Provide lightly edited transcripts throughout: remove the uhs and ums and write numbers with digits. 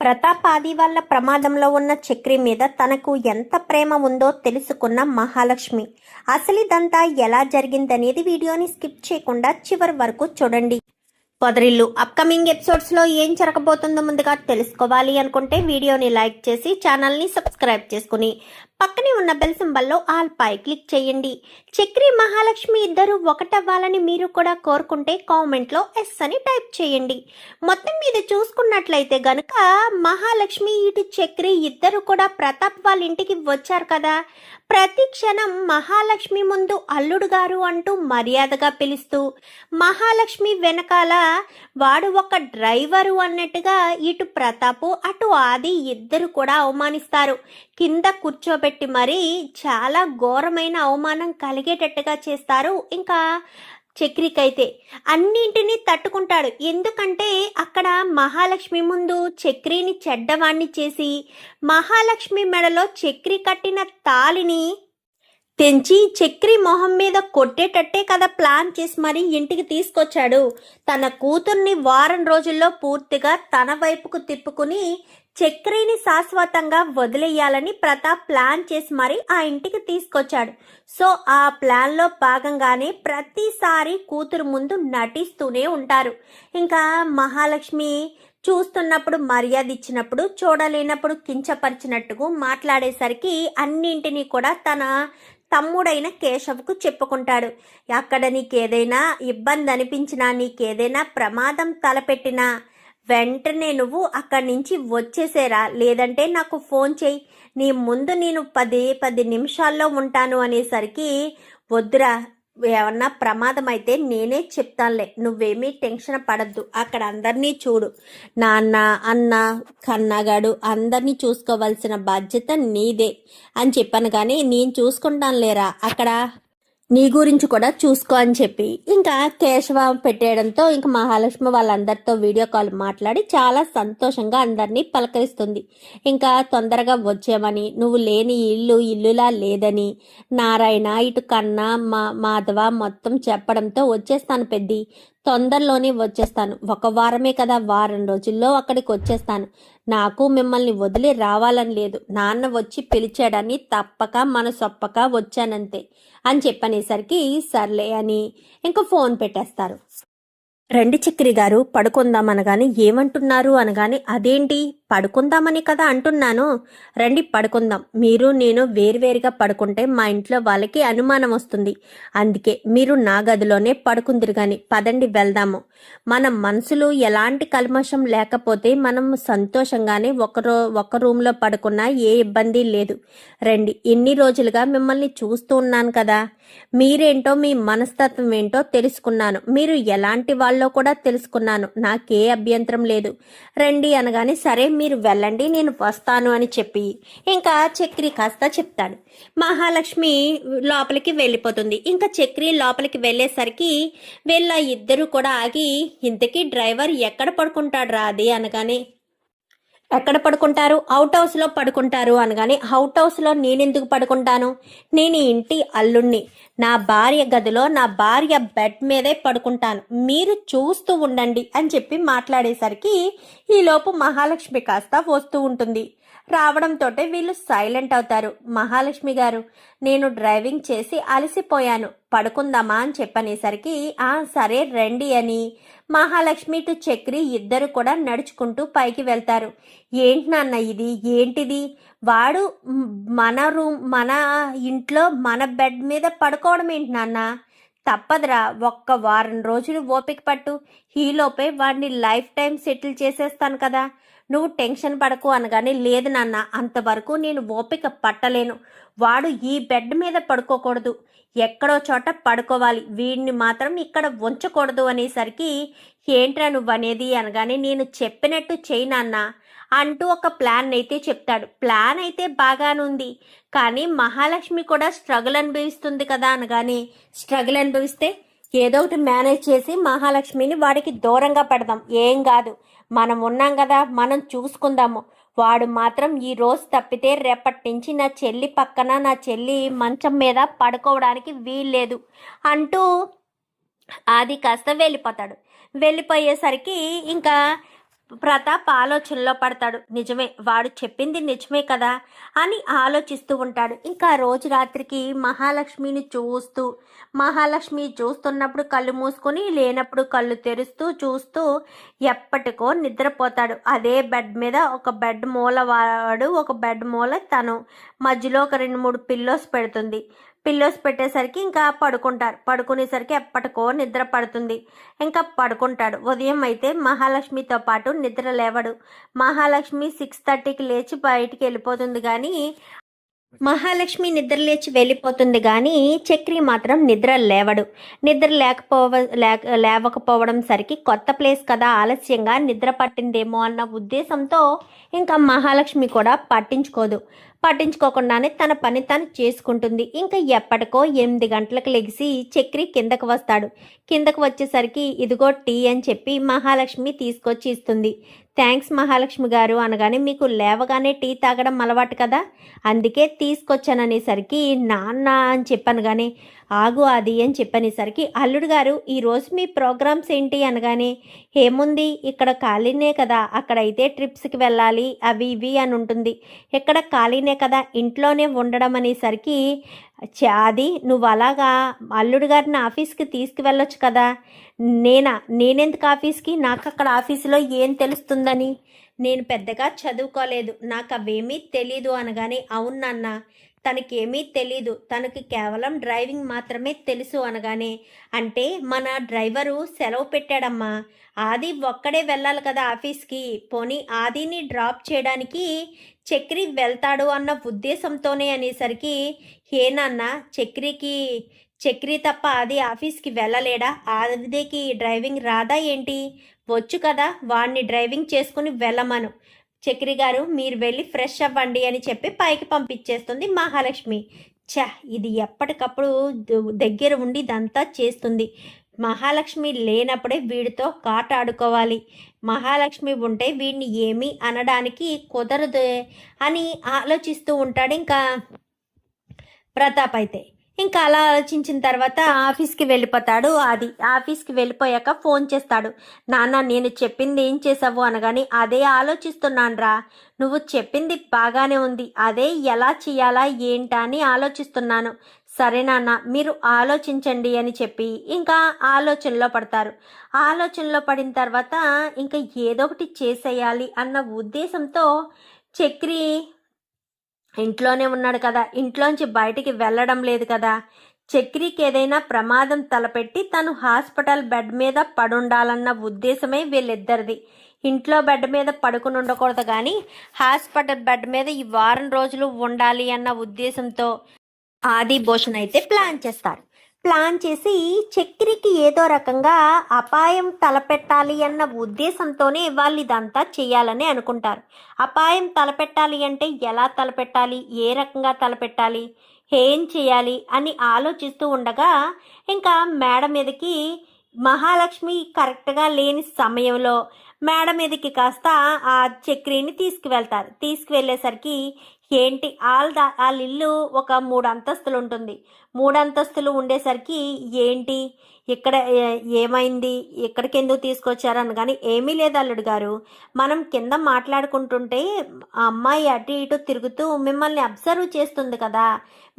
ప్రతాప్ ఆది వాళ్ళ ప్రమాదంలో ఉన్న చక్రి మీద తనకు ఎంత ప్రేమ ఉందో తెలుసుకున్న మహాలక్ష్మి అసలు ఇదంతా ఎలా జరిగిందనేది వీడియోని స్కిప్ చేయకుండా చివరి వరకు చూడండి. పొదరిల్లు అప్కమింగ్ ఎపిసోడ్స్లో ఏం జరగబోతుందో ముందుగా తెలుసుకోవాలి అనుకుంటే వీడియోని లైక్ చేసి ఛానల్ని సబ్స్క్రైబ్ చేసుకుని పక్కనే ఉన్న బెల్ సింబల్లో ఆల్ పై క్లిక్ చేయండి. చక్రి మహాలక్ష్మి ఇద్దరు ఒకటవ్వాలని మీరు కూడా కోరుకుంటే కామెంట్లో ఎస్ అని టైప్ చేయండి. మొత్తం మీద చూసుకున్నట్లయితే గనుక మహాలక్ష్మి ఇటు చక్రి ఇద్దరు కూడా ప్రతాప్ వాళ్ళ ఇంటికి వచ్చారు కదా. ప్రతి క్షణం మహాలక్ష్మి ముందు అల్లుడు గారు అంటూ మర్యాదగా పిలుస్తూ మహాలక్ష్మి వెనకాల వాడు ఒక డ్రైవరు అన్నట్టుగా ఇటు ప్రతాపు అటు ఆది ఇద్దరు కూడా అవమానిస్తారు. కింద కూర్చోబెట్టి మరీ చాలా ఘోరమైన అవమానం కలిగేటట్టుగా చేస్తారు. ఇంకా చక్రికైతే అన్నింటినీ తట్టుకుంటాడు. ఎందుకంటే అక్కడ మహాలక్ష్మి ముందు చక్రిని చెడ్డవాణ్ణి చేసి మహాలక్ష్మి మెడలో చక్రి కట్టిన తాలిని తెంచి చక్రి మొహం మీద కొట్టేటట్టే కదా ప్లాన్ చేసి మరీ ఇంటికి తీసుకొచ్చాడు. తన కూతుర్ని వారం రోజుల్లో పూర్తిగా తన వైపుకు తిప్పుకుని చక్రిని శాశ్వతంగా వదిలేయాలని ప్రతాప్ ప్లాన్ చేసి మరి ఆ ఇంటికి తీసుకొచ్చాడు. సో ఆ ప్లాన్లో భాగంగానే ప్రతిసారి కూతురు ముందు నటిస్తూనే ఉంటారు. ఇంకా మహాలక్ష్మి చూస్తున్నప్పుడు మర్యాద ఇచ్చినప్పుడు, చూడలేనప్పుడు కించపరిచినట్టుగా మాట్లాడేసరికి అన్నింటినీ కూడా తన తమ్ముడైన కేశవ్కు చెప్పుకుంటాడు. అక్కడ నీకేదైనా ఇబ్బంది అనిపించినా, నీకేదైనా ప్రమాదం తలపెట్టినా వెంటనే నువ్వు అక్కడి నుంచి వచ్చేసేరా, లేదంటే నాకు ఫోన్ చేయి, నీ ముందు నేను 10 నిమిషాల్లో ఉంటాను అనేసరికి వద్దురా, ఏమన్నా ప్రమాదం అయితే నేనే చెప్తానులే, నువ్వేమీ టెన్షన్ పడద్దు, అక్కడ అందరినీ చూడు, నాన్న అన్న కన్నగాడు అందరినీ చూసుకోవాల్సిన బాధ్యత నీదే అని చెప్పాను. కానీ నేను చూసుకుంటాను లేరా, అక్కడ నీ గురించి కూడా చూసుకో అని చెప్పి ఇంకా కేశవ పెట్టేయడంతో ఇంకా మహాలక్ష్మి వాళ్ళందరితో వీడియో కాల్ మాట్లాడి చాలా సంతోషంగా అందరినీ పలకరిస్తుంది. ఇంకా తొందరగా వచ్చామని, నువ్వు లేని ఇల్లులా లేదని నారాయణ ఇటు కన్నా మాధవ మొత్తం చెప్పడంతో వచ్చేస్తాను పెద్ది, తొందరలోనే వచ్చేస్తాను, ఒక వారమే కదా, వారం రోజుల్లో అక్కడికి వచ్చేస్తాను, నాకు మిమ్మల్ని వదిలి రావాలని లేదు, నాన్న వచ్చి పిలిచాడని తప్పక మనసొప్పక వచ్చానంతే అని చెప్పనేసరికి సర్లే అని ఇంకా ఫోన్ పెట్టేస్తారు. రండి చక్రి గారు పడుకుందాం అనగానే ఏమంటున్నారు అనగానే అదేంటి పడుకుందామని కదా అంటున్నాను, రండి పడుకుందాం, మీరు నేను వేరువేరుగా పడుకుంటే మా ఇంట్లో వాళ్ళకి అనుమానం వస్తుంది, అందుకే మీరు నా గదిలోనే పడుకుందిరు గాని పదండి వెళ్దాము, మన మనసులు ఎలాంటి కల్మషం లేకపోతే మనం సంతోషంగానే ఒక రూమ్లో పడుకున్నా ఏ ఇబ్బంది లేదు, రండి, ఎన్ని రోజులుగా మిమ్మల్ని చూస్తూ ఉన్నాను కదా, మీరేంటో మీ మనస్తత్వం ఏంటో తెలుసుకున్నాను, మీరు ఎలాంటి వాళ్ళో కూడా తెలుసుకున్నాను, నాకే అభ్యంతరం లేదు, రండి అనగానే సరే మీరు వెళ్ళండి నేను వస్తాను అని చెప్పి ఇంకా చక్రి కాస్త చెప్తాడు. మహాలక్ష్మి లోపలికి వెళ్ళిపోతుంది. ఇంకా చక్రి లోపలికి వెళ్ళేసరికి వీళ్ళ ఇద్దరు కూడా ఆగి ఇంతకీ డ్రైవర్ ఎక్కడ పడుకుంటాడు రా అది అనగానే ఎక్కడ పడుకుంటారు, అవుట్ హౌస్లో పడుకుంటారు అనగానే అవుట్ హౌస్లో నేనెందుకు పడుకుంటాను, నేను ఇంటి అల్లుణ్ణి, నా భార్య గదిలో నా భార్య బెడ్ మీదే పడుకుంటాను, మీరు చూస్తూ ఉండండి అని చెప్పి మాట్లాడేసరికి ఈలోపు మహాలక్ష్మి కాస్త వస్తూ ఉంటుంది. రావడంతో వీళ్ళు సైలెంట్ అవుతారు. మహాలక్ష్మి గారు నేను డ్రైవింగ్ చేసి అలసిపోయాను, పడుకుందామా అని చెప్పనేసరికి సరే రండి అని మహాలక్ష్మి టు చక్రి ఇద్దరు కూడా నడుచుకుంటూ పైకి వెళ్తారు. ఏంటి నాన్న ఇది, ఏంటిది, వాడు మన ఇంట్లో మన బెడ్ మీద పడుకోవడం ఏంటి నాన్న, తప్పదురా, ఒక్క వారం రోజులు ఓపిక పట్టు, ఈలోపే వాడిని లైఫ్ టైం సెటిల్ చేసేస్తాను కదా, నువ్వు టెన్షన్ పడకు అనగానే లేదు నాన్న, అంతవరకు నేను ఓపిక పట్టలేను, వాడు ఈ బెడ్ మీద పడుకోకూడదు, ఎక్కడో చోట పడుకోవాలి, వీడిని మాత్రం ఇక్కడ ఉంచకూడదు అనేసరికి ఏంట్రా నువ్వు అనేది అనగానే నేను చెప్పినట్టు చేయి నాన్న అంటూ ఒక ప్లాన్ అయితే చెప్తాడు. ప్లాన్ అయితే బాగానుంది, కానీ మహాలక్ష్మి కూడా స్ట్రగుల్ అనుభవిస్తుంది కదా అనగానే స్ట్రగుల్ అనుభవిస్తే ఏదో ఒకటి మేనేజ్ చేసి మహాలక్ష్మిని వాడికి దూరంగా పెడదాం, ఏం కాదు, మనం ఉన్నాం కదా, మనం చూసుకుందాము, వాడు మాత్రం ఈ రోజు తప్పితే రేపటి నుంచి నా చెల్లి పక్కన నా చెల్లి మంచం మీద పడుకోవడానికి వీల్లేదు అంటూ ఆది కాస్త వెళ్ళిపోతాడు. వెళ్ళిపోయేసరికి ఇంకా ప్రతాప్ ఆలోచనలో పడతాడు. నిజమే, వాడు చెప్పింది నిజమే కదా అని ఆలోచిస్తూ ఉంటాడు. ఇంకా రోజు రాత్రికి మహాలక్ష్మి చూస్తున్నప్పుడు కళ్ళు మూసుకొని, లేనప్పుడు కళ్ళు తెరుస్తూ చూస్తూ ఎప్పటికో నిద్రపోతాడు. అదే బెడ్ మీద ఒక బెడ్ మూల వాడు, ఒక బెడ్ మూల తను, మధ్యలో ఒక 2-3 పిల్లోస్ పెడుతుంది. పిల్లోస్ పెట్టేసరికి ఇంకా పడుకునేసరికి ఎప్పటికో నిద్ర పడుతుంది. ఇంకా పడుకుంటాడు. ఉదయం అయితే మహాలక్ష్మితో పాటు నిద్ర లేవడు. మహాలక్ష్మి 6:30కి లేచి బయటికి వెళ్ళిపోతుంది. కానీ మహాలక్ష్మి నిద్ర లేచి వెళ్ళిపోతుంది కానీ చక్రి మాత్రం నిద్ర లేవకపోవడం సరికి కొత్త ప్లేస్ కదా, ఆలస్యంగా నిద్ర పట్టిందేమో అన్న ఉద్దేశంతో ఇంకా మహాలక్ష్మి కూడా పట్టించుకోకుండానే తన పని తను చేసుకుంటుంది. ఇంకా ఎప్పటికో 8 గంటలకు లెగిసి చక్రి కిందకు వస్తాడు. కిందకు వచ్చేసరికి ఇదిగో టీ అని చెప్పి మహాలక్ష్మి తీసుకొచ్చి ఇస్తుంది. థ్యాంక్స్ మహాలక్ష్మి గారు అనగానే, మీకు లేవగానే టీ తాగడం అలవాటు కదా, అందుకే తీసుకొచ్చాననేసరికి నాన్న అని చెప్పాను. కానీ ఆగు అది అని చెప్పనేసరికి, అల్లుడు గారు ఈరోజు మీ ప్రోగ్రామ్స్ ఏంటి అనగానే, ఏముంది ఇక్కడ ఖాళీనే కదా, అక్కడైతే ట్రిప్స్కి వెళ్ళాలి అవి ఇవి అని ఉంటుంది, ఇక్కడ ఖాళీనే కదా ఇంట్లోనే ఉండడం అనేసరికి, అది నువ్వు అలాగా అల్లుడు గారిని ఆఫీస్కి తీసుకువెళ్ళొచ్చు కదా. నేనెందుకు ఆఫీస్కి, నాకు అక్కడ ఆఫీసులో ఏం తెలుస్తుందని, నేను పెద్దగా చదువుకోలేదు, నాకు అవేమీ తెలీదు అనగానే, అవును నాన్న తనకేమీ తెలీదు, తనకి కేవలం డ్రైవింగ్ మాత్రమే తెలుసు అనగానే, అంటే మన డ్రైవరు సెలవు పెట్టాడమ్మా, ఆది ఒక్కడే వెళ్ళాలి కదా ఆఫీస్కి, పోనీ ఆదిని డ్రాప్ చేయడానికి చక్రి వెళ్తాడు అన్న ఉద్దేశంతోనే అనేసరికి, ఏ నాన్న చక్రి తప్ప ఆది ఆఫీస్కి వెళ్ళలేడా, ఆదికి డ్రైవింగ్ రాదా ఏంటి, వచ్చు కదా వాడిని డ్రైవింగ్ చేసుకుని వెళ్ళమను, చక్రి గారు మీరు వెళ్ళి ఫ్రెష్ అవ్వండి అని చెప్పి పైకి పంపించేస్తుంది మహాలక్ష్మి. ఇది ఎప్పటికప్పుడు దగ్గర ఉండి ఇదంతా చేస్తుంది. మహాలక్ష్మి లేనప్పుడే వీడితో కాట ఆడుకోవాలి, మహాలక్ష్మి ఉంటే వీడిని ఏమీ అనడానికి కుదరదు అని ఆలోచిస్తూ ఉంటాడు. ఇంకా ప్రతాప్ అయితే ఇంకా అలా ఆలోచించిన తర్వాత ఆఫీస్కి వెళ్ళిపోతాడు. అది ఆఫీస్కి వెళ్ళిపోయాక ఫోన్ చేస్తాడు. నాన్న నేను చెప్పింది ఏం చేసావు అనగానే, అదే ఆలోచిస్తున్నానురా, నువ్వు చెప్పింది బాగానే ఉంది, అదే ఎలా చేయాలా ఏంటా అని ఆలోచిస్తున్నాను, సరే నాన్న మీరు ఆలోచించండి అని చెప్పి ఇంకా ఆలోచనలో పడతారు. ఆలోచనలో పడిన తర్వాత ఇంకా ఏదో ఒకటి చేసేయాలి అన్న ఉద్దేశంతో చక్రి ఇంట్లోనే ఉన్నాడు కదా, ఇంట్లోంచి బయటికి వెళ్ళడం లేదు కదా, చక్రికి ఏదైనా ప్రమాదం తలపెట్టి తను హాస్పిటల్ బెడ్ మీద పడుండాలన్న ఉద్దేశమే వీళ్ళిద్దరిది. ఇంట్లో బెడ్ మీద పడుకుని ఉండకూడదు కానీ హాస్పిటల్ బెడ్ మీద ఈ వారం రోజులు ఉండాలి అన్న ఉద్దేశంతో ఆది భూషణ్ అయితే ప్లాన్ చేసి చక్రికి ఏదో రకంగా అపాయం తలపెట్టాలి అన్న ఉద్దేశంతోనే వాళ్ళు ఇదంతా చేయాలని అనుకుంటారు. అపాయం తలపెట్టాలి అంటే ఎలా తలపెట్టాలి, ఏ రకంగా తలపెట్టాలి, ఏం చేయాలి అని ఆలోచిస్తూ ఉండగా ఇంకా మేడ మీదకి మహాలక్ష్మి కరెక్ట్గా లేని సమయంలో మేడ మీదకి కాస్త ఆ చక్రిని తీసుకువెళ్ళేసరికి ఏంటి వాళ్ళ ఇల్లు ఒక 3 అంతస్తులు ఉంటుంది. 3 అంతస్తులు ఉండేసరికి ఏంటి ఇక్కడ ఏమైంది, ఎక్కడికి ఎందుకు తీసుకొచ్చారని కానీ, ఏమీ లేదు అల్లుడు గారు, మనం కింద మాట్లాడుకుంటుంటే ఆ అమ్మాయి అటు ఇటు తిరుగుతూ మిమ్మల్ని అబ్జర్వ్ చేస్తుంది కదా,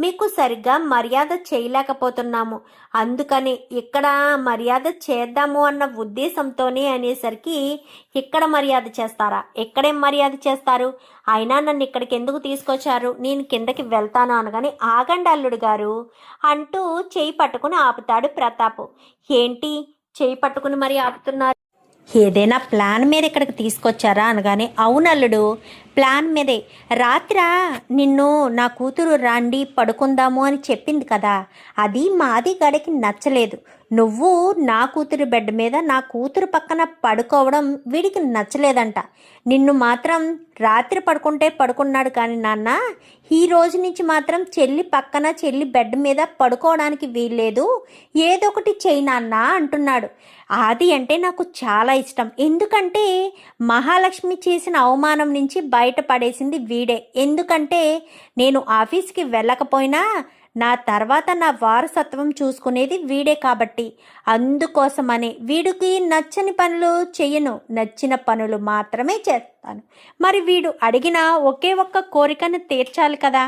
మీకు సరిగ్గా మర్యాద చేయలేకపోతున్నాము, అందుకని ఇక్కడ మర్యాద చేద్దాము అన్న ఉద్దేశంతోనే అనేసరికి, ఇక్కడ మర్యాద చేస్తారా, ఎక్కడేం మర్యాద చేస్తారు, అయినా నన్ను ఇక్కడికి ఎందుకు తీసుకొచ్చారు, నేను కిందకి వెళ్తాను అనగానే, ఆగండి అల్లుడు గారు అంటూ చేయి పట్టుకుని ఆపుతాడు ప్రతాప్. ఏంటి చేయి పట్టుకుని మరి ఆపుతున్నారు, ఏదైనా ప్లాన్ మీద ఇక్కడికి తీసుకొచ్చారా అనగానే, అవునల్లుడు ప్లాన్ మీదే, రాత్ర నిన్ను నా కూతురు రాండి పడుకుందాము అని చెప్పింది కదా, అది మాది గడికి నచ్చలేదు, నువ్వు నా కూతురు బెడ్ మీద నా కూతురు పక్కన పడుకోవడం వీడికి నచ్చలేదంట, నిన్ను మాత్రం రాత్రి పడుకుంటే పడుకున్నాడు కానీ నాన్న, ఈ రోజు నుంచి మాత్రం చెల్లి బెడ్ మీద పడుకోవడానికి వీల్లేదు, ఏదో ఒకటి చెయ్యి నాన్న అంటున్నాడు. ఆది అంటే నాకు చాలా ఇష్టం, ఎందుకంటే మహాలక్ష్మి చేసిన అవమానం నుంచి బయటపడేసింది వీడే, ఎందుకంటే నేను ఆఫీస్కి వెళ్ళకపోయినా నా తర్వాత నా వారసత్వం చూసుకునేది వీడే కాబట్టి అందుకోసమని వీడికి నచ్చని పనులు చెయ్యను, నచ్చిన పనులు మాత్రమే చేస్తాను. మరి వీడు అడిగిన ఒకే ఒక్క కోరికను తీర్చాలి కదా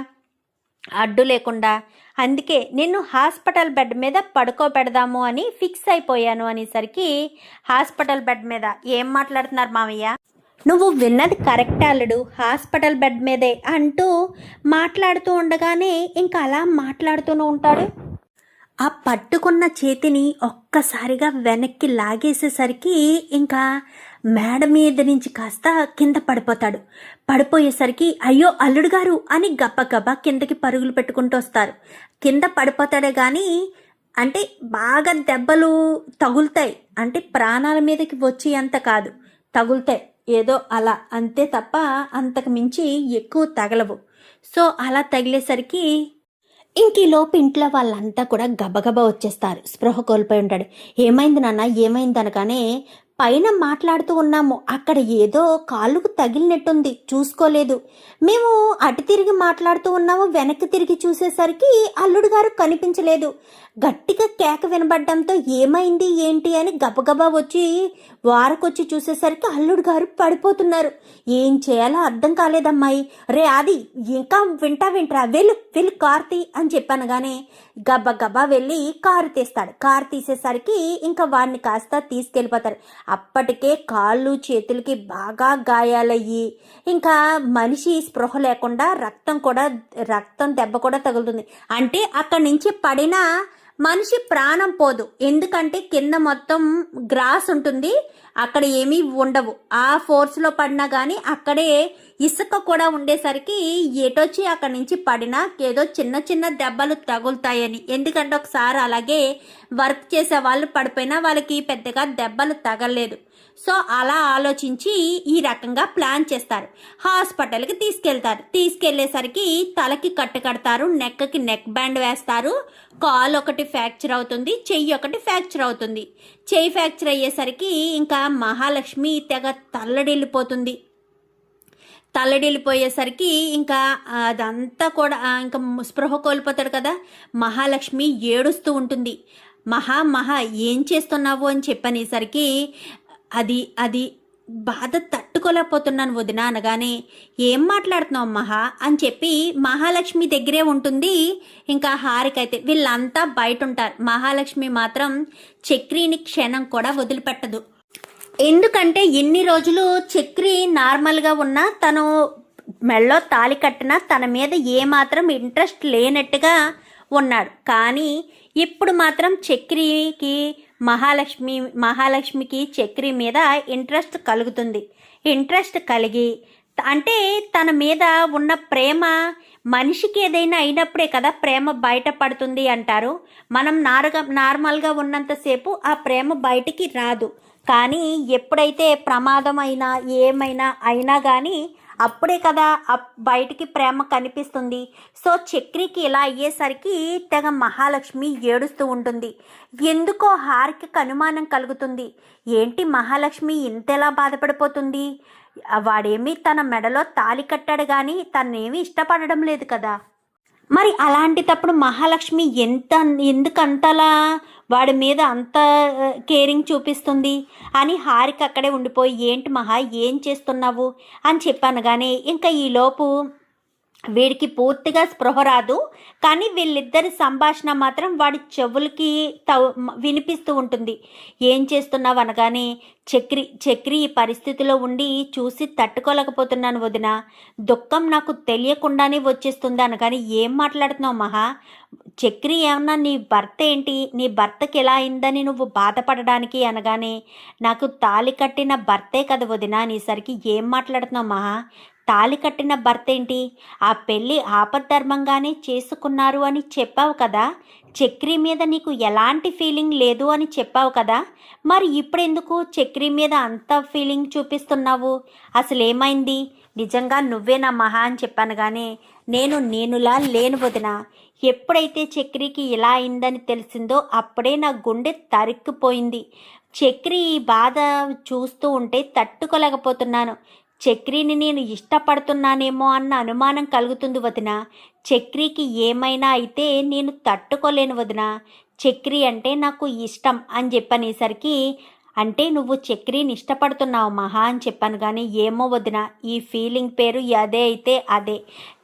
అడ్డు లేకుండా. అందుకే నిన్ను హాస్పిటల్ బెడ్ మీద పడుకోబెడదాము అని ఫిక్స్ అయిపోయాను అనేసరికి హాస్పిటల్ బెడ్ మీద ఏం మాట్లాడుతున్నారు మామయ్య, నువ్వు విన్నది కరెక్ట్ అల్లుడు, హాస్పిటల్ బెడ్ మీదే అంటూ మాట్లాడుతూ ఉండగానే ఇంకా అలా మాట్లాడుతూనే ఉంటాడు. ఆ పట్టుకున్న చేతిని ఒక్కసారిగా వెనక్కి లాగేసేసరికి ఇంకా మేడ మీద నుంచి కాస్త కింద పడిపోతాడు. పడిపోయేసరికి అయ్యో అల్లుడు గారు అని గబ్బగబ్బా కిందకి పరుగులు పెట్టుకుంటూ వస్తారు. కింద పడిపోతాడే కానీ అంటే బాగా దెబ్బలు తగులుతాయి, అంటే ప్రాణాల మీదకి వచ్చి అంత కాదు, తగులుతాయి ఏదో అలా అంతే తప్ప అంతకు మించి ఎక్కువ తగలవు. సో అలా తగిలేసరికి ఇంక ఈలోపు ఇంట్లో వాళ్ళంతా కూడా గబగబా వచ్చేస్తారు. స్పృహ కోల్పోయి ఉంటాడు. ఏమైంది నాన్న ఏమైంది అనగానే పైన మాట్లాడుతూ ఉన్నాము, అక్కడ ఏదో కాళ్ళకు తగిలినట్టుంది చూసుకోలేదు, మేము అటు తిరిగి మాట్లాడుతూ ఉన్నాము, వెనక్కి తిరిగి చూసేసరికి అల్లుడు గారు కనిపించలేదు. గట్టిగా కేక వినబడ్డంతో ఏమైంది ఏంటి అని గబగబా వచ్చి వారకొచ్చి చూసేసరికి అల్లుడు గారు పడిపోతున్నారు. ఏం చేయాలో అర్థం కాలేదమ్మాయి. రే ఆది ఇంకా వింటరా వెళ్ళు కారు తీ అని చెప్పాను. కానీ గబగబా వెళ్ళి కారు తీస్తాడు. కారు తీసేసరికి ఇంకా వాడిని కాస్త తీసుకెళ్ళిపోతారు. అప్పటికే కాళ్ళు చేతులకి బాగా గాయాలయ్యి ఇంకా మనిషి స్పృహ లేకుండా రక్తం దెబ్బ కూడా తగులుతుంది. అంటే అక్కడి నుంచి పడిన మనిషి ప్రాణం పోదు, ఎందుకంటే కింద మొత్తం గ్రాస్ ఉంటుంది, అక్కడ ఏమీ ఉండవు. ఆ ఫోర్స్లో పడినా కానీ అక్కడే ఇసుక కూడా ఉండేసరికి ఎటొచ్చి అక్కడి నుంచి పడినా ఏదో చిన్న చిన్న దెబ్బలు తగులుతాయని. ఎందుకంటే ఒకసారి అలాగే వర్క్ చేసే వాళ్ళు పడిపోయినా వాళ్ళకి పెద్దగా దెబ్బలు తగలలేదు. సో అలా ఆలోచించి ఈ రకంగా ప్లాన్ చేస్తారు. హాస్పిటల్కి తీసుకెళ్తారు. తీసుకెళ్లేసరికి తలకి కట్టు కడతారు, నెక్కి నెక్ బ్యాండ్ వేస్తారు, కాలు ఒకటి ఫ్రాక్చర్ అవుతుంది, చెయ్యి ఒకటి ఫ్రాక్చర్ అవుతుంది. చెయ్యి ఫ్రాక్చర్ అయ్యేసరికి ఇంకా మహాలక్ష్మి తెగ తల్లడిల్లిపోయేసరికి ఇంకా అదంతా కూడా ఇంకా స్పృహ కోల్పోతాడు కదా. మహాలక్ష్మి ఏడుస్తూ ఉంటుంది. మహా ఏం చేస్తున్నావు అని చెప్పనేసరికి అది బాధ తట్టుకోలేకపోతున్నాను వదిన అనగానే ఏం మాట్లాడుతున్నావు మహా అని చెప్పి మహాలక్ష్మి దగ్గరే ఉంటుంది. ఇంకా హారికైతే వీళ్ళంతా బయట ఉంటారు. మహాలక్ష్మి మాత్రం చక్రిని క్షణం కూడా వదిలిపెట్టదు. ఎందుకంటే ఇన్ని రోజులు చక్రి నార్మల్గా ఉన్నా తను మెళ్ళో తాళి కట్టినా తన మీద ఏమాత్రం ఇంట్రెస్ట్ లేనట్టుగా ఉన్నాడు. కానీ ఇప్పుడు మాత్రం చక్రికి మహాలక్ష్మికి చక్రి మీద ఇంట్రెస్ట్ కలుగుతుంది. ఇంట్రెస్ట్ కలిగి అంటే తన మీద ఉన్న ప్రేమ మనిషికి ఏదైనా అయినప్పుడే కదా ప్రేమ బయటపడుతుంది అంటారు. మనం నార్మల్గా ఉన్నంతసేపు ఆ ప్రేమ బయటికి రాదు. కానీ ఎప్పుడైతే ప్రమాదం అయినా ఏమైనా అయినా కానీ అప్పుడే కదా బయటికి ప్రేమ కనిపిస్తుంది. సో చక్రికి ఇలా అయ్యేసరికి తెగ మహాలక్ష్మి ఏడుస్తూ ఉంటుంది. ఎందుకో హారికి అనుమానం కలుగుతుంది. ఏంటి మహాలక్ష్మి ఇంతలా బాధపడిపోతుంది, వాడేమీ తన మెడలో తాళి కట్టాడు కానీ తనేమీ ఇష్టపడడం లేదు కదా. మరి అలాంటిటప్పుడు మహాలక్ష్మి ఎందుకంతలా వాడి మీద అంత కేరింగ్ చూపిస్తుంది అని హారిక అక్కడే ఉండిపోయి ఏంటి మహా ఏం చేస్తున్నావు అని చెప్పాను. కానీ ఇంకా ఈలోపు వీడికి పూర్తిగా స్పృహ రాదు. కానీ వీళ్ళిద్దరి సంభాషణ మాత్రం వాడి చెవులకి వినిపిస్తూ ఉంటుంది. ఏం చేస్తున్నావు అనగానే చక్రి ఈ పరిస్థితిలో ఉండి చూసి తట్టుకోలేకపోతున్నాను వదిన, దుఃఖం నాకు తెలియకుండానే వచ్చేస్తుంది అనగాని ఏం మాట్లాడుతున్నావు మహా, చక్రి ఏమన్నా నీ భర్త ఏంటి, నీ భర్తకి ఎలా అయిందని నువ్వు బాధపడడానికి అనగానే నాకు తాళి కట్టిన భర్తే కదా వదిన అనేసరికి ఏం మాట్లాడుతున్నావు మహా, తాళి కట్టిన భర్త ఏంటి, ఆ పెళ్ళి ఆపద్ధర్మంగానే చేసుకున్నారు అని చెప్పావు కదా, చక్రి మీద నీకు ఎలాంటి ఫీలింగ్ లేదు అని చెప్పావు కదా, మరి ఇప్పుడెందుకు చక్రి మీద అంత ఫీలింగ్ చూపిస్తున్నావు, అసలు ఏమైంది, నిజంగా నువ్వేనా మహా అని చెప్పాను. కానీ నేనులా లేను వదిన, ఎప్పుడైతే చక్రికి ఇలా అయిందని తెలిసిందో అప్పుడే నా గుండె తరుక్కుపోయింది. చక్రి ఈ బాధ చూస్తూ ఉంటే తట్టుకోలేకపోతున్నాను. చక్రిని నేను ఇష్టపడుతున్నానేమో అన్న అనుమానం కలుగుతుంది వదిన. చక్రికి ఏమైనా అయితే నేను తట్టుకోలేను వదిన. చక్రి అంటే నాకు ఇష్టం అని చెప్పనేసరికి, అంటే నువ్వు చక్రిని ఇష్టపడుతున్నావు మహా అని చెప్పాను. కానీ ఏమో వదిన, ఈ ఫీలింగ్ పేరు అదే అయితే అదే.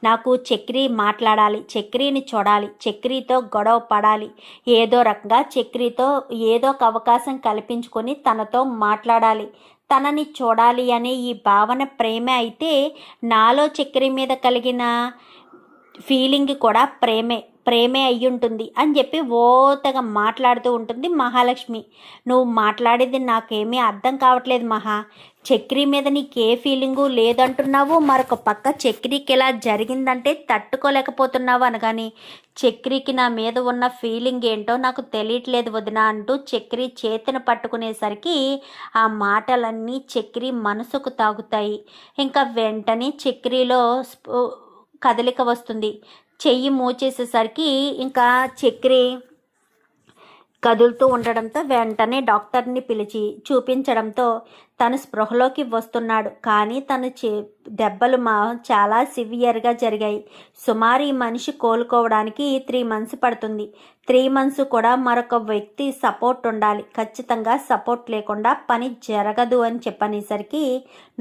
నాకు చక్రి మాట్లాడాలి, చక్రిని చూడాలి, చక్రితో గొడవ పడాలి, ఏదో రకంగా చక్రితో ఏదో ఒక అవకాశం కల్పించుకొని తనతో మాట్లాడాలి, తనని చూడాలి అనే ఈ భావన ప్రేమే అయితే, నాలో చక్రి మీద కలిగిన ఫీలింగ్ కూడా ప్రేమే అయ్యుంటుంది అని చెప్పి ఓతగా మాట్లాడుతూ ఉంటుంది మహాలక్ష్మి. నువ్వు మాట్లాడేది నాకేమీ అర్థం కావట్లేదు మహా. చక్రి మీద నీకే ఫీలింగు లేదంటున్నావు, మరొక పక్క చక్రికి ఎలా జరిగిందంటే తట్టుకోలేకపోతున్నావు అనగాని, చక్రికి నా మీద ఉన్న ఫీలింగ్ ఏంటో నాకు తెలియట్లేదు వదిన అంటూ చక్రి చేతిని పట్టుకునేసరికి ఆ మాటలన్నీ చక్రి మనసుకు తాగుతాయి. ఇంకా వెంటనే చక్రిలో కదలిక వస్తుంది. చెయ్యి మూచేసేసరికి ఇంకా చక్రి కదులుతూ ఉండడంతో వెంటనే డాక్టర్ని పిలిచి చూపించడంతో తను స్పృహలోకి వస్తున్నాడు. కానీ తను దెబ్బలు చాలా సివియర్గా జరిగాయి. సుమారు ఈ మనిషి కోలుకోవడానికి 3 months పడుతుంది. 3 months కూడా మరొక వ్యక్తి సపోర్ట్ ఉండాలి. ఖచ్చితంగా సపోర్ట్ లేకుండా పని జరగదు అని చెప్పనేసరికి,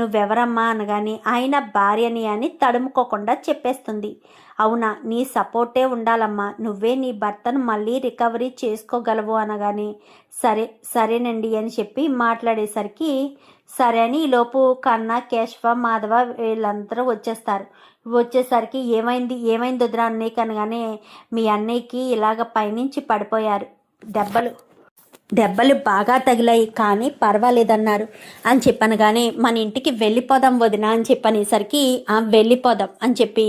నువ్వెవరమ్మా అనగాని ఆయన భార్యని అని తడుముకోకుండా చెప్పేస్తుంది. అవునా, నీ సపోర్టే ఉండాలమ్మా, నువ్వే నీ భర్తను మళ్ళీ రికవరీ చేసుకోగలవు అనగాని, సరేనండి అని చెప్పి మాట్లాడేసరికి, సరే అని ఈలోపు కన్నా, కేశవ, మాధవ వీళ్ళందరూ వచ్చేసరికి ఏమైంది వదిన అన్నయ్యకి అనగానే, మీ అన్నయ్యకి ఇలాగ పైనుంచి పడిపోయారు, దెబ్బలు బాగా తగిలాయి కానీ పర్వాలేదన్నారు అని చెప్పాను. కానీ మన ఇంటికి వెళ్ళిపోదాం వదిన అని చెప్పనేసరికి, వెళ్ళిపోదాం అని చెప్పి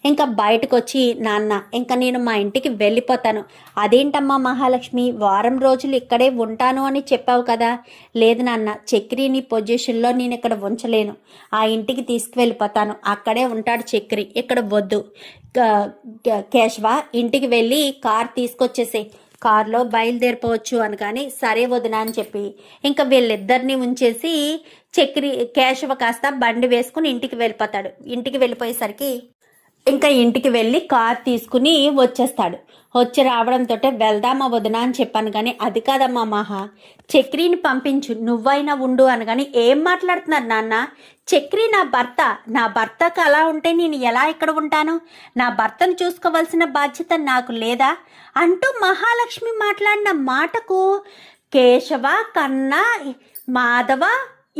ఇంకా బయటకు వచ్చి, నాన్న ఇంకా నేను మా ఇంటికి వెళ్ళిపోతాను. అదేంటమ్మా మహాలక్ష్మి, వారం రోజులు ఇక్కడే ఉంటాను అని చెప్పావు కదా. లేదు నాన్న, చక్రిని పొజిషన్లో నేను ఇక్కడ ఉంచలేను, ఆ ఇంటికి తీసుకువెళ్ళిపోతాను, అక్కడే ఉంటాడు చక్రి, ఇక్కడ వద్దు. కేశవ, ఇంటికి వెళ్ళి కార్ తీసుకొచ్చేసే, కారులో బయలుదేరిపోవచ్చు అనగానే, సరే వదిన అని చెప్పి ఇంకా వీళ్ళిద్దరిని ఉంచేసి కేశవ కాస్త బండి వేసుకుని ఇంటికి వెళ్ళిపోతాడు. ఇంటికి వెళ్ళిపోయేసరికి ఇంకా ఇంటికి వెళ్ళి కార్ తీసుకుని వచ్చి రావడంతో, వెళ్దామా వదిన అని చెప్పాను. కానీ అది కాదమ్మా మహా, చక్రిని పంపించు, నువ్వైనా ఉండు అనగాని, ఏం మాట్లాడుతున్నారు నాన్న, చక్రి నా భర్తకు అలా ఉంటే నేను ఎలా ఇక్కడ ఉంటాను, నా భర్తను చూసుకోవాల్సిన బాధ్యత నాకు లేదా అంటూ మహాలక్ష్మి మాట్లాడిన మాటకు కేశవ, కన్నా, మాధవ,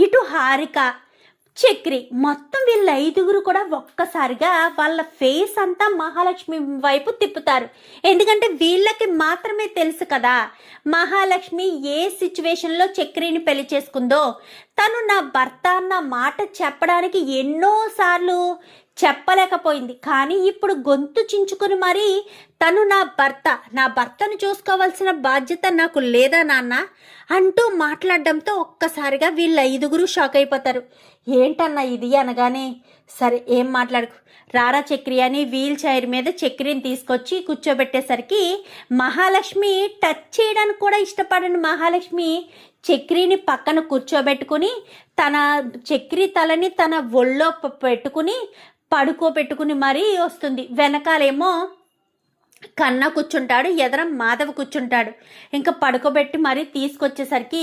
ఇటు హారిక, చక్రి మొత్తం వీళ్ళ 5 కూడా ఒక్కసారిగా వాళ్ళ ఫేస్ అంతా మహాలక్ష్మి వైపు తిప్పుతారు. ఎందుకంటే వీళ్ళకి మాత్రమే తెలుసు కదా మహాలక్ష్మి ఏ సిచ్యువేషన్లో చక్రిని పెళ్లి చేసుకుందో. తను నా భర్త అన్న మాట చెప్పడానికి ఎన్నోసార్లు చెప్పలేకపోయింది. కానీ ఇప్పుడు గొంతు చించుకుని మరీ తను నా భర్తను చూసుకోవాల్సిన బాధ్యత నాకు లేదా నాన్న అంటూ మాట్లాడడంతో ఒక్కసారిగా వీళ్ళ 5 షాక్ అయిపోతారు. ఏంటన్నా ఇది అనగానే, సరే ఏం మాట్లాడుకు, రారా చక్రి అని వీల్ చైర్ మీద చక్రిని తీసుకొచ్చి కూర్చోబెట్టేసరికి, మహాలక్ష్మి టచ్ చేయడానికి కూడా ఇష్టపడని మహాలక్ష్మి చక్రిని పక్కన కూర్చోబెట్టుకుని తన చక్రి తలని తన ఒళ్ళో పడుకోబెట్టుకుని మరీ వస్తుంది. వెనకాలేమో కన్నా కూర్చుంటాడు, ఎదర మాధవ్ కూర్చుంటాడు. ఇంకా పడుకోబెట్టి మరీ తీసుకొచ్చేసరికి,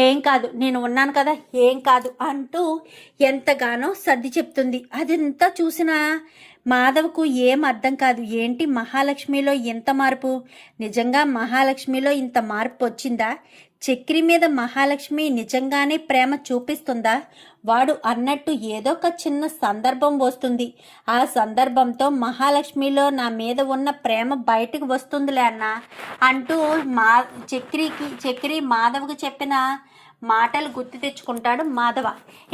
ఏం కాదు నేను ఉన్నాను కదా, ఏం కాదు అంటూ ఎంతగానో సర్ది చెప్తుంది. అదంతా చూసిన మాధవ్కు ఏం అర్థం కాదు. ఏంటి మహాలక్ష్మిలో ఇంత మార్పు, నిజంగా మహాలక్ష్మిలో ఇంత మార్పు వచ్చిందా, చక్రి మీద మహాలక్ష్మి నిజంగానే ప్రేమ చూపిస్తుందా, వాడు అన్నట్టు ఏదో ఒక చిన్న సందర్భం వస్తుంది, ఆ సందర్భంతో మహాలక్ష్మిలో నా మీద ఉన్న ప్రేమ బయటకు వస్తుందిలే అన్న అంటూ చక్రి మాధవ్కి చెప్పిన మాటలు గుర్తు తెచ్చుకుంటాడు మాధవ.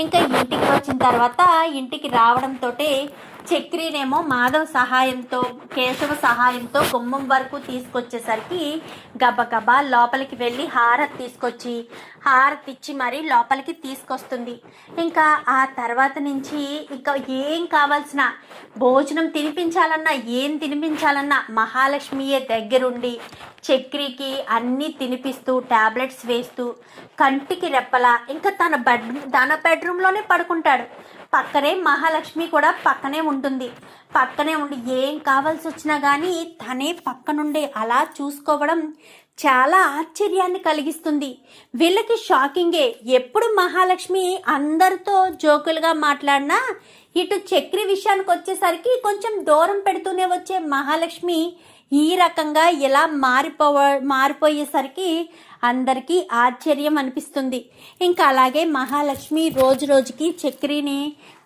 ఇంకా ఇంటికి వచ్చిన తర్వాత ఇంటికి రావడంతో చక్రినేమో మాధవ్ సహాయంతో కేశవ సహాయంతో గుమ్మం వరకు తీసుకొచ్చేసరికి గబగబా లోపలికి వెళ్ళి హారతి ఇచ్చి మరీ లోపలికి తీసుకొస్తుంది. ఇంకా ఆ తర్వాత నుంచి ఇంకా ఏం కావాల్సిన భోజనం తినిపించాలన్నా మహాలక్ష్మియే దగ్గరుండి చక్రికి అన్నీ తినిపిస్తూ టాబ్లెట్స్ వేస్తూ కంటికి రెప్పలా ఇంకా తన బెడ్రూమ్లోనే పడుకుంటాడు. పక్కనే మహాలక్ష్మి కూడా పక్కనే ఉంటుంది. పక్కనే ఉండి ఏం కావాల్సి వచ్చినా కానీ తనే పక్కనుండే అలా చూసుకోవడం చాలా ఆశ్చర్యాన్ని కలిగిస్తుంది. వీళ్ళకి షాకింగే. ఎప్పుడు మహాలక్ష్మి అందరితో జోకులుగా మాట్లాడినా ఇటు చక్రి విషయానికి వచ్చేసరికి కొంచెం దూరం పెడుతూనే వచ్చే మహాలక్ష్మి ఈ రకంగా ఇలా మారిపోయేసరికి అందరికీ ఆశ్చర్యం అనిపిస్తుంది. ఇంకా అలాగే మహాలక్ష్మి రోజు రోజుకి చక్రిని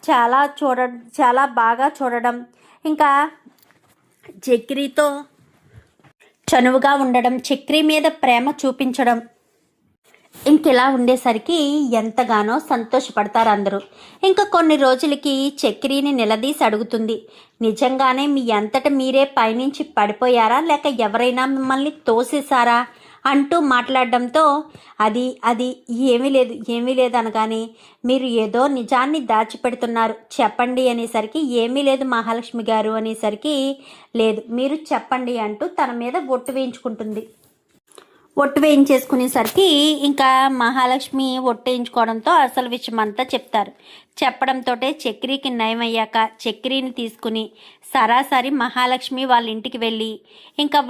చాలా బాగా చూడడం, ఇంకా చక్రితో చనువుగా ఉండడం, చక్రి మీద ప్రేమ చూపించడం, ఇంకెలా ఉండేసరికి ఎంతగానో సంతోషపడతారు అందరూ. ఇంకా కొన్ని రోజులకి చక్రిని నిలదీసి అడుగుతుంది, నిజంగానే మీ అంతట మీరే పైనుంచి పడిపోయారా లేక ఎవరైనా మిమ్మల్ని తోసేశారా అంటూ మాట్లాడడంతో అది ఏమీ లేదు అనగానే మీరు ఏదో నిజాన్ని దాచిపెడుతున్నారు చెప్పండి అనేసరికి ఏమీ లేదు మహాలక్ష్మి గారు అనేసరికి లేదు మీరు చెప్పండి అంటూ తన మీద ఒట్టు వేయించేసుకునేసరికి ఇంకా మహాలక్ష్మి ఒట్టు వేయించుకోవడంతో అసలు విషయం అంతా చెప్పడంతో చక్రికి నయమయ్యాక చక్రిని తీసుకుని సరాసరి మహాలక్ష్మి వాళ్ళ ఇంటికి వెళ్ళి ఇంకా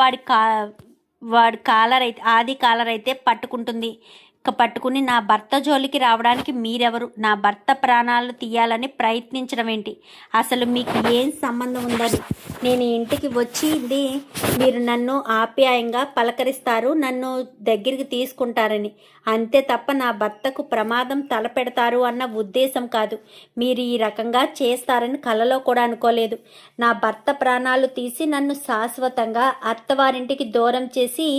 వాడి కాలర్ అయితే పట్టుకుంటుంది. పట్టుకుని నా భర్త జోలికి రావడానికి మీరెవరు, నా భర్త ప్రాణాలు తీయాలని ప్రయత్నించడం ఏంటి, అసలు మీకు ఏం సంబంధం ఉందని, నేను ఇంటికి వచ్చింది మీరు నన్ను ఆప్యాయంగా పలకరిస్తారు, నన్ను దగ్గరికి తీసుకుంటారని, అంతే తప్ప నా భర్తకు ప్రమాదం తలపెడతారు అన్న ఉద్దేశం కాదు. మీరు ఈ రకంగా చేస్తారని కలలో కూడా అనుకోలేదు. నా భర్త ప్రాణాలు తీసి నన్ను శాశ్వతంగా అత్తవారింటికి దూరం చేసి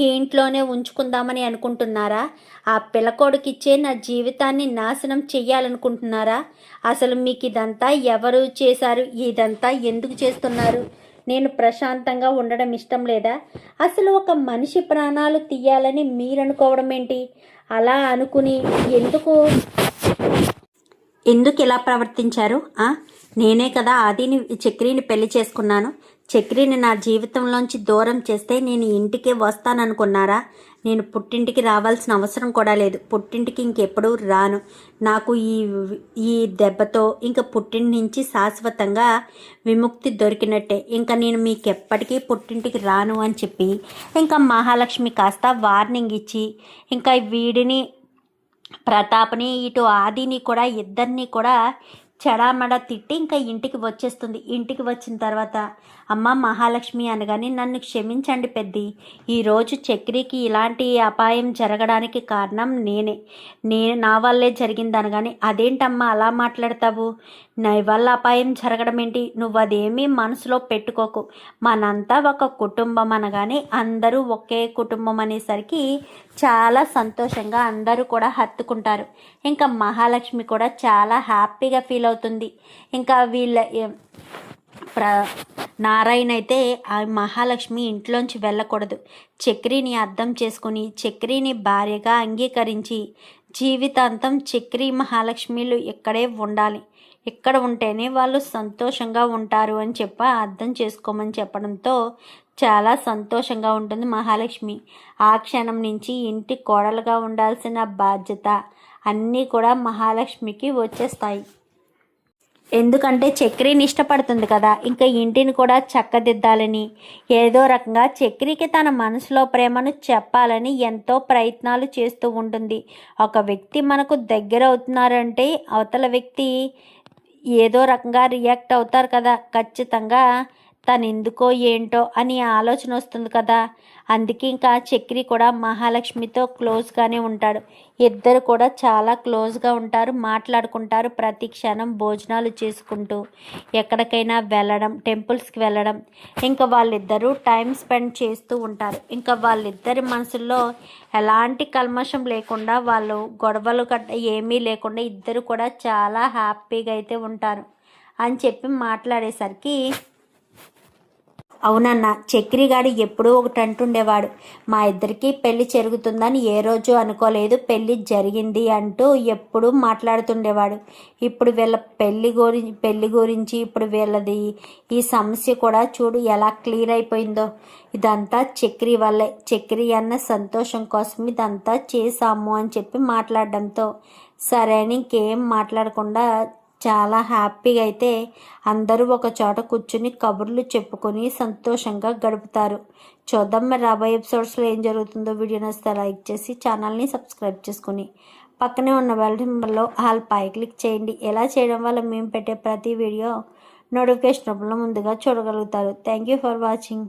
ఈ ఇంట్లోనే ఉంచుకుందామని అనుకుంటున్నారా? ఆ పిల్లకోడుకిచ్చే నా జీవితాన్ని నాశనం చెయ్యాలనుకుంటున్నారా? అసలు మీకు ఇదంతా ఎవరు చేశారు, ఇదంతా ఎందుకు చేస్తున్నారు? నేను ప్రశాంతంగా ఉండడం ఇష్టం లేదా? అసలు ఒక మనిషి ప్రాణాలు తీయాలని మీరు అనుకోవడం ఏంటి? అలా అనుకుని ఎందుకు ఇలా ప్రవర్తించారు? నేనే కదా చక్రిని పెళ్లి చేసుకున్నాను. చక్రిని నా జీవితంలోంచి దూరం చేస్తే నేను ఇంటికే వస్తాననుకున్నారా? నేను పుట్టింటికి రావాల్సిన అవసరం కూడా లేదు. పుట్టింటికి ఇంకెప్పుడు రాను. నాకు ఈ దెబ్బతో ఇంకా పుట్టింటి నుంచి శాశ్వతంగా విముక్తి దొరికినట్టే. ఇంకా నేను మీకు ఎప్పటికీ పుట్టింటికి రాను అని చెప్పి ఇంకా మహాలక్ష్మి కాస్త వార్నింగ్ ఇచ్చి ఇంకా వీడిని ప్రతాప్ని ఇటు ఆదిని కూడా ఇద్దరిని కూడా చెడామడ తిట్టి ఇంకా ఇంటికి వచ్చేస్తుంది. ఇంటికి వచ్చిన తర్వాత అమ్మ మహాలక్ష్మి అనగానే నన్ను క్షమించండి పెద్ది, ఈరోజు చక్రికి ఇలాంటి అపాయం జరగడానికి కారణం నా వల్లే జరిగింది అనగానే అదేంటమ్మా అలా మాట్లాడతావు, నా వల్ల అపాయం జరగడం ఏంటి, నువ్వు అదేమీ మనసులో పెట్టుకోకు, మనంతా ఒక కుటుంబం అనగానే అందరూ ఒకే కుటుంబం అనేసరికి చాలా సంతోషంగా అందరూ కూడా హత్తుకుంటారు. ఇంకా మహాలక్ష్మి కూడా చాలా హ్యాపీగా ఫీల్ అవుతుంది. ఇంకా నారాయణ అయితే ఆ మహాలక్ష్మి ఇంట్లోంచి వెళ్ళకూడదు, చక్రిని అర్థం చేసుకుని చక్రిని భార్యగా అంగీకరించి జీవితాంతం చక్రి మహాలక్ష్మిలు ఇక్కడే ఉండాలి, ఇక్కడ ఉంటేనే వాళ్ళు సంతోషంగా ఉంటారు అని అర్థం చేసుకోమని చెప్పడంతో చాలా సంతోషంగా ఉంటుంది మహాలక్ష్మి. ఆ క్షణం నుంచి ఇంటి కోడలుగా ఉండాల్సిన బాధ్యత అన్నీ కూడా మహాలక్ష్మికి వచ్చేస్తాయి. ఎందుకంటే చక్రిని ఇష్టపడుతుంది కదా, ఇంకా ఇంటిని కూడా చక్కదిద్దాలని ఏదో రకంగా చక్రికి తన మనసులో ప్రేమను చెప్పాలని ఎంతో ప్రయత్నాలు చేస్తూ ఉంటుంది. ఒక వ్యక్తి మనకు దగ్గర అవుతున్నారంటే అవతల వ్యక్తి ఏదో రకంగా రియాక్ట్ అవుతారు కదా, ఖచ్చితంగా తను ఎందుకో ఏంటో అని ఆలోచన వస్తుంది కదా. అందుకే ఇంకా చక్రి కూడా మహాలక్ష్మితో క్లోజ్గానే ఉంటాడు. ఇద్దరు కూడా చాలా క్లోజ్గా ఉంటారు, మాట్లాడుకుంటారు, ప్రతి క్షణం భోజనాలు చేసుకుంటూ ఎక్కడికైనా వెళ్ళడం, టెంపుల్స్కి వెళ్ళడం, ఇంకా వాళ్ళిద్దరూ టైం స్పెండ్ చేస్తూ ఉంటారు. ఇంకా వాళ్ళిద్దరి మనసుల్లో ఎలాంటి కల్మషం లేకుండా, వాళ్ళు గొడవలు ఏమీ లేకుండా ఇద్దరు కూడా చాలా హ్యాపీగా అయితే ఉంటారు అని చెప్పి మాట్లాడేసరికి అవునన్న, చక్రిగాడు ఎప్పుడూ ఒకటి అంటుండేవాడు, మా ఇద్దరికి పెళ్లి జరుగుతుందని ఏ రోజు అనుకోలేదు, పెళ్లి జరిగింది అంటూ ఎప్పుడూ మాట్లాడుతుండేవాడు. ఇప్పుడు వీళ్ళ పెళ్లి గురించి ఇప్పుడు వీళ్ళది ఈ సమస్య కూడా చూడు ఎలా క్లియర్ అయిపోయిందో. ఇదంతా చక్రి వల్లే, చక్రి అన్న సంతోషం కోసం ఇదంతా చేశాము అని చెప్పి మాట్లాడడంతో సరే అని ఇంకేం మాట్లాడకుండా చాలా హ్యాపీగా అయితే అందరూ ఒక చోట కూర్చుని కబుర్లు చెప్పుకొని సంతోషంగా గడుపుతారు. చూద్దాం మరి రాబోయే ఎపిసోడ్స్లో ఏం జరుగుతుందో. వీడియో నచ్చితే లైక్ చేసి ఛానల్ని సబ్స్క్రైబ్ చేసుకుని పక్కనే ఉన్న బెల్ సింబల్లో ఆల్ పై క్లిక్ చేయండి. ఎలా చేయడం వల్ల మేము పెట్టే ప్రతి వీడియో నోటిఫికేషన్ రూపంలో ముందుగా చూడగలుగుతారు. Thank you for watching.